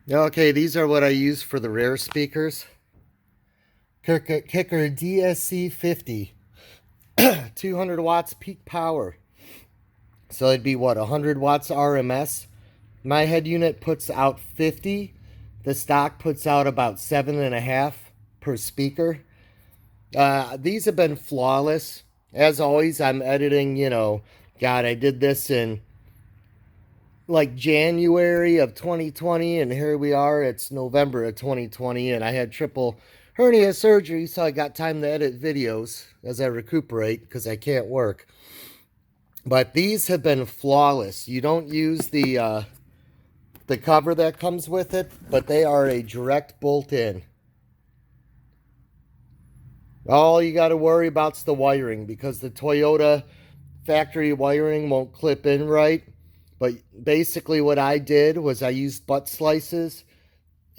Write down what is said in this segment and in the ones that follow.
Okay, these are what I use for the rear speakers. Kicker DSC 50, 200 watts peak power. So it'd be what, 100 watts RMS. My head unit puts out 50. The stock puts out about 7.5 per speaker. These have been flawless. As always, I'm editing, God, I did this in like January of 2020, and here we are. It's November of 2020, and I had triple hernia surgery, so I got time to edit videos as I recuperate because I can't work. But these have been flawless. You don't use the cover that comes with it, but they are a direct bolt in. All you got to worry about is the wiring, because the Toyota factory wiring won't clip in right. But basically what I did was I used butt slices,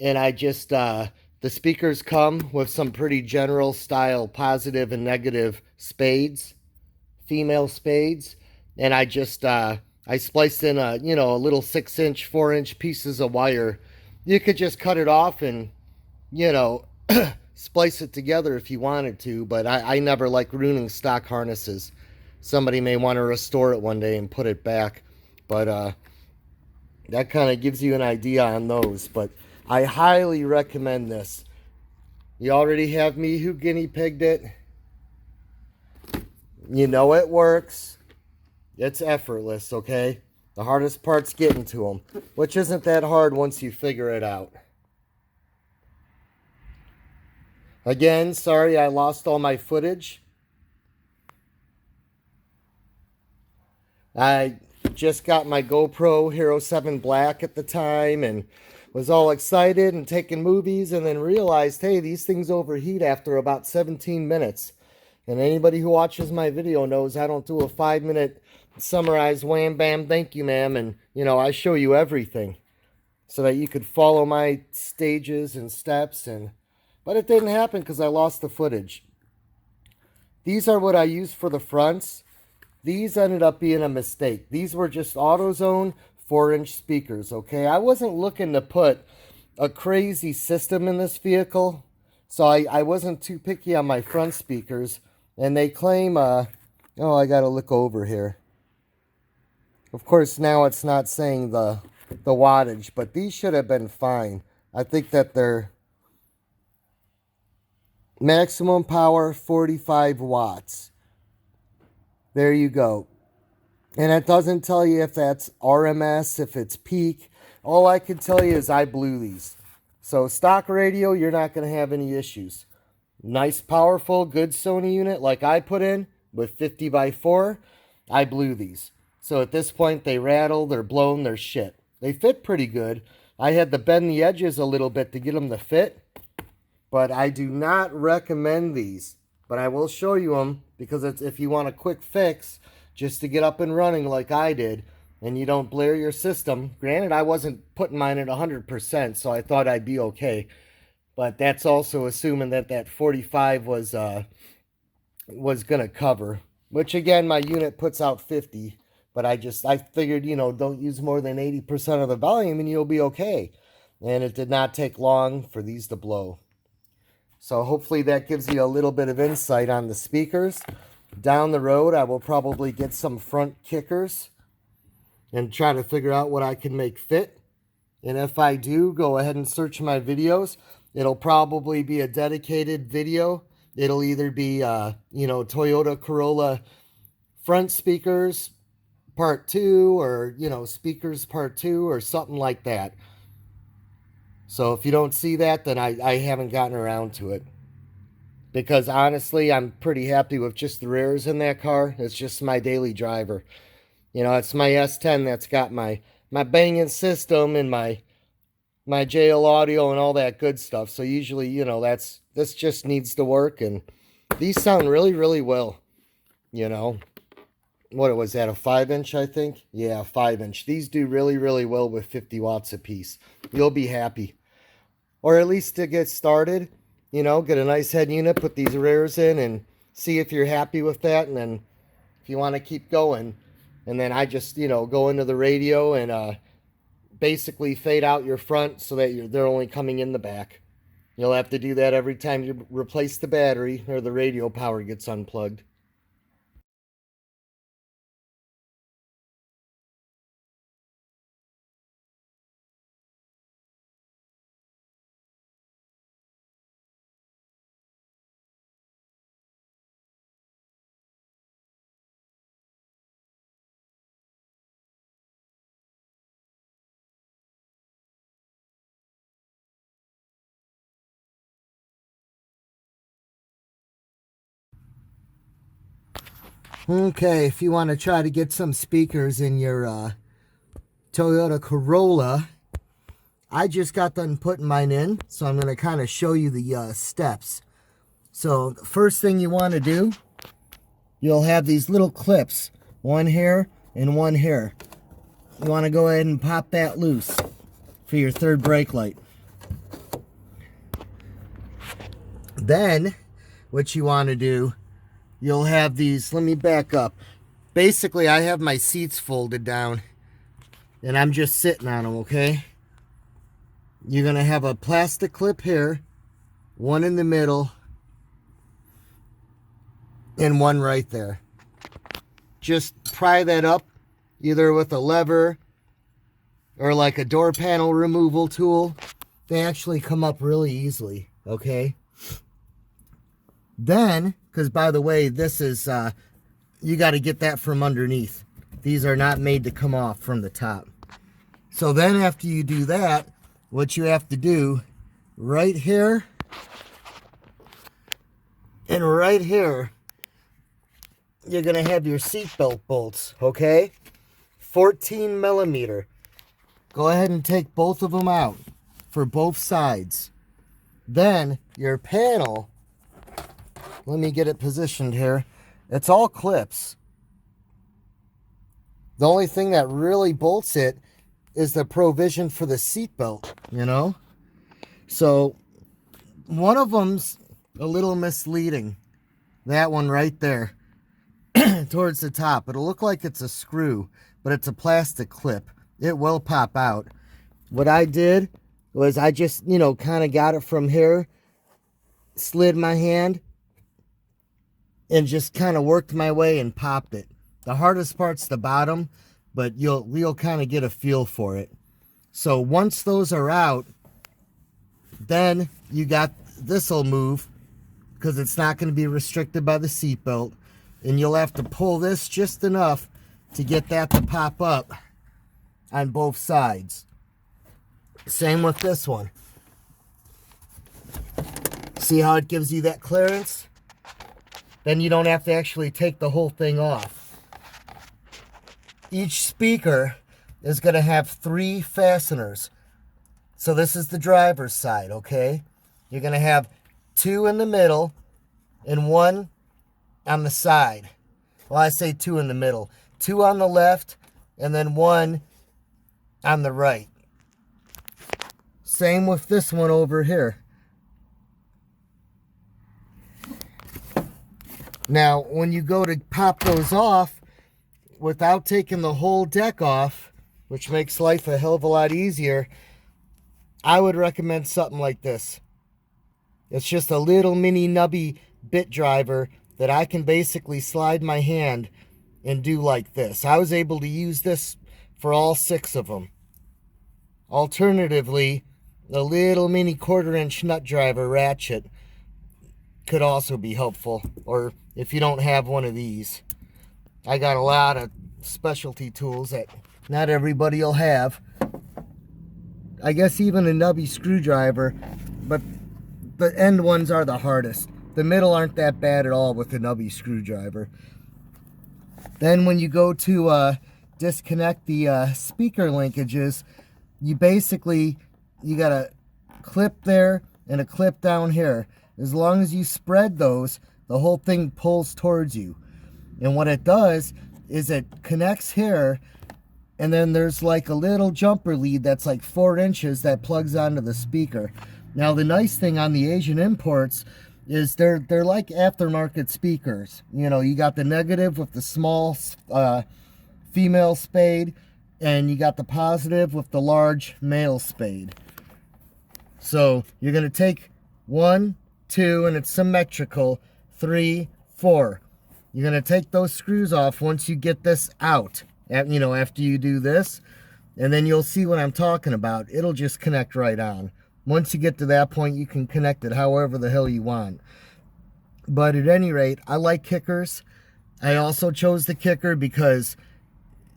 and I just, the speakers come with some pretty general style positive and negative spades, female spades. And I just, I spliced in a little 6-inch, 4-inch pieces of wire. You could just cut it off and, you know, splice it together if you wanted to, but I never like ruining stock harnesses. Somebody may want to restore it one day and put it back, but that kind of gives you an idea on those. But I highly recommend this. You already have me who guinea pigged it. You know it works. It's effortless, okay? The hardest part's getting to them, which isn't that hard once you figure it out. Again, sorry I lost all my footage. I just got my GoPro Hero 7 Black at the time and was all excited and taking movies, and then realized, hey, these things overheat after about 17 minutes. And anybody who watches my video knows I don't do a 5-minute summarized wham bam thank you ma'am, and I show you everything so that you could follow my stages and steps, but it didn't happen because I lost the footage. These are what I use for the fronts. These ended up being a mistake. These were just AutoZone 4-inch speakers, okay? I wasn't looking to put a crazy system in this vehicle, so I wasn't too picky on my front speakers. And they claim, oh, I gotta look over here. Of course, now it's not saying the wattage, but these should have been fine. I think that they're maximum power 45 watts. There you go. And it doesn't tell you if that's RMS, if it's peak. All I can tell you is I blew these. So stock radio, you're not going to have any issues. Nice, powerful, good Sony unit like I put in with 50x4. I blew these. So at this point, they rattle, they're blown, they're shit. They fit pretty good. I had to bend the edges a little bit to get them to fit. But I do not recommend these. But I will show you them, because it's, if you want a quick fix just to get up and running like I did, and you don't blare your system. Granted, I wasn't putting mine at 100%, so I thought I'd be okay. But that's also assuming that 45 was going to cover. Which, again, my unit puts out 50. But I figured, don't use more than 80% of the volume and you'll be okay. And it did not take long for these to blow. So hopefully that gives you a little bit of insight on the speakers. Down the road, I will probably get some front kickers and try to figure out what I can make fit. And if I do, go ahead and search my videos. It'll probably be a dedicated video. It'll either be, Toyota Corolla front speakers part 2, or, speakers part 2, or something like that. So if you don't see that, then I haven't gotten around to it. Because honestly, I'm pretty happy with just the rears in that car. It's just my daily driver. It's my S10 that's got my banging system and my JL audio and all that good stuff. So usually, this just needs to work. And these sound really, really well. What was that, a 5-inch, I think? Yeah, 5-inch. These do really, really well with 50 watts a piece. You'll be happy. Or at least to get started, get a nice head unit, put these rears in, and see if you're happy with that. And then if you want to keep going, and then I just, go into the radio and basically fade out your front so that they're only coming in the back. You'll have to do that every time you replace the battery or the radio power gets unplugged. Okay, if you want to try to get some speakers in your Toyota Corolla, I just got done putting mine in, so I'm going to kind of show you the steps. So the first thing you want to do, you'll have these little clips, one here and one here. You want to go ahead and pop that loose for your third brake light. Then what you want to do, you'll have these, let me back up. Basically, I have my seats folded down and I'm just sitting on them, okay? You're going to have a plastic clip here, one in the middle, and one right there. Just pry that up either with a lever or like a door panel removal tool. They actually come up really easily, okay? Then, because by the way, this is, you got to get that from underneath. These are not made to come off from the top. So then after you do that, what you have to do right here and right here, you're going to have your seatbelt bolts, okay? 14 millimeter. Go ahead and take both of them out for both sides. Then your panel, let me get it positioned here. It's all clips. The only thing that really bolts it is the provision for the seatbelt, you know? So one of them's a little misleading. That one right there towards the top. It'll look like it's a screw, but it's a plastic clip. It will pop out. What I did was I just, you know, kind of got it from here, slid my hand, and just kind of worked my way and popped it. The hardest part's the bottom, but you'll kind of get a feel for it. So once those are out, then you got, this'll move because it's not going to be restricted by the seatbelt, and you'll have to pull this just enough to get that to pop up on both sides. Same with this one. See how it gives you that clearance? Then you don't have to actually take the whole thing off. Each speaker is going to have 3 fasteners. So this is the driver's side, okay? You're going to have 2 in the middle and 1 on the side. Well, I say 2 in the middle. 2 on the left and then 1 on the right. Same with this one over here. Now, when you go to pop those off, without taking the whole deck off, which makes life a hell of a lot easier, I would recommend something like this. It's just a little mini nubby bit driver that I can basically slide my hand and do like this. I was able to use this for all 6 of them. Alternatively, a little mini 1/4-inch nut driver ratchet could also be helpful, or if you don't have one of these. I got a lot of specialty tools that not everybody will have. I guess even a nubby screwdriver, but the end ones are the hardest. The middle aren't that bad at all with a nubby screwdriver. Then when you go to disconnect the speaker linkages, you got a clip there and a clip down here. As long as you spread those, the whole thing pulls towards you. And what it does is it connects here, and then there's like a little jumper lead that's like 4 inches that plugs onto the speaker. Now the nice thing on the Asian imports is they're like aftermarket speakers. You know, you got the negative with the small female spade, and you got the positive with the large male spade. So you're going to take 1, 2, and it's symmetrical, 3, 4. You're going to take those screws off once you get this out, after you do this, and then you'll see what I'm talking about. It'll just connect right on. Once you get to that point, you can connect it however the hell you want. But at any rate, I like kickers. I also chose the kicker because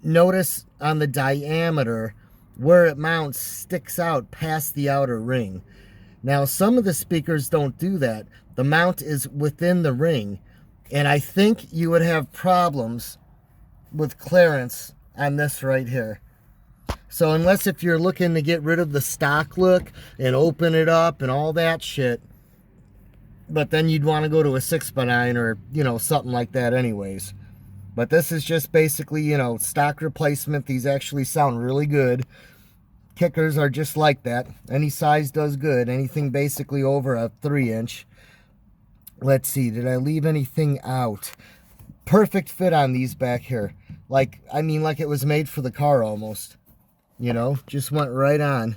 notice on the diameter where it mounts sticks out past the outer ring. Now, some of the speakers don't do that. The mount is within the ring, and I think you would have problems with clearance on this right here. So unless if you're looking to get rid of the stock look and open it up and all that shit, but then you'd want to go to a 6x9 or, something like that anyways. But this is just basically, stock replacement. These actually sound really good. Kickers are just like that. Any size does good. Anything basically over a 3-inch. Let's see, did I leave anything out? Perfect fit on these back here. Like it was made for the car almost. Just went right on.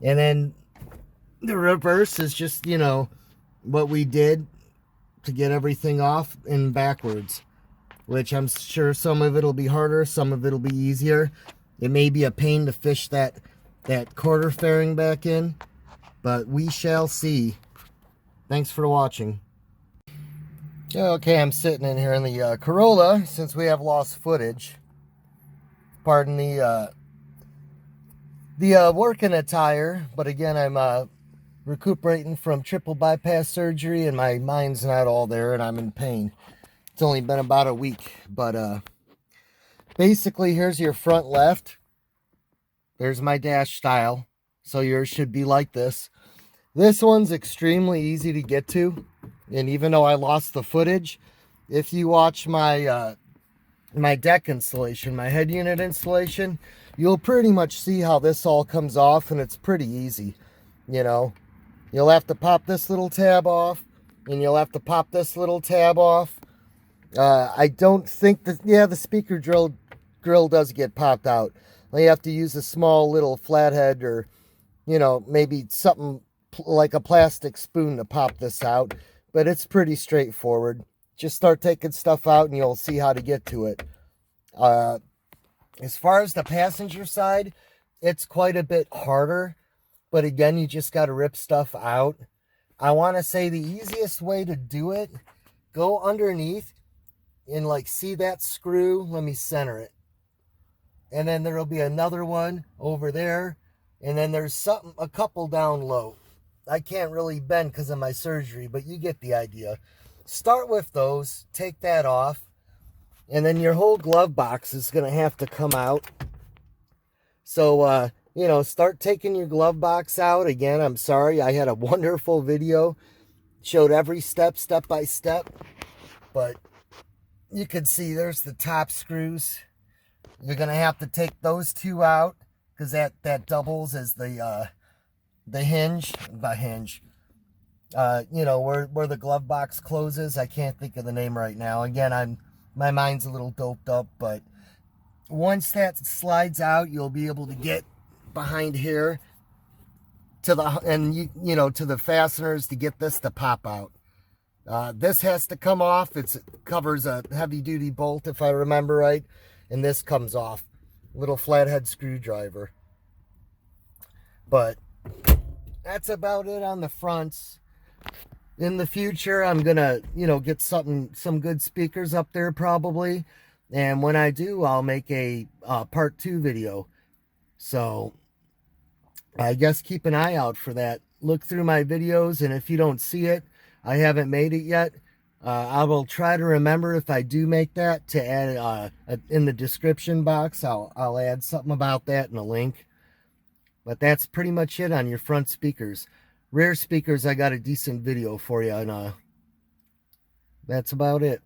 And then the reverse is just, what we did to get everything off in backwards, which I'm sure some of it will be harder, some of it will be easier. It may be a pain to fish that quarter fairing back in, but we shall see. Thanks for watching. Okay, I'm sitting in here in the Corolla since we have lost footage. Pardon the working attire, but again, I'm recuperating from triple bypass surgery, and my mind's not all there, and I'm in pain. It's only been about a week, but basically, here's your front left. There's my dash style, so yours should be like this. This one's extremely easy to get to, and even though I lost the footage, if you watch my my deck installation, my head unit installation, you'll pretty much see how this all comes off, and it's pretty easy. You'll have to pop this little tab off, and you'll have to pop this little tab off. I don't think that, the speaker grill does get popped out. You have to use a small little flathead or, maybe something like a plastic spoon to pop this out. But it's pretty straightforward. Just start taking stuff out and you'll see how to get to it. As far as the passenger side, it's quite a bit harder. But again, you just got to rip stuff out. I want to say the easiest way to do it, go underneath and see that screw. Let me center it. And then there'll be another one over there. And then there's a couple down low. I can't really bend because of my surgery, but you get the idea. Start with those, take that off, and then your whole glove box is going to have to come out. So, start taking your glove box out. Again, I'm sorry, I had a wonderful video, showed every step by step, but you can see there's the top screws. You're going to have to take those two out because that doubles as the hinge, where the glove box closes. I can't think of the name right now. Again, my mind's a little doped up, but once that slides out, you'll be able to get behind here to the fasteners to get this to pop out. This has to come off. It covers a heavy duty bolt, if I remember right, and this comes off. Little flathead screwdriver. But that's about it on the fronts. In the future, I'm gonna, get some good speakers up there probably. And when I do, I'll make a part 2 video. So I guess keep an eye out for that. Look through my videos, and if you don't see it, I haven't made it yet. I will try to remember if I do make that to add in the description box. I'll add something about that in a link. But that's pretty much it on your front speakers. Rear speakers, I got a decent video for you, and that's about it.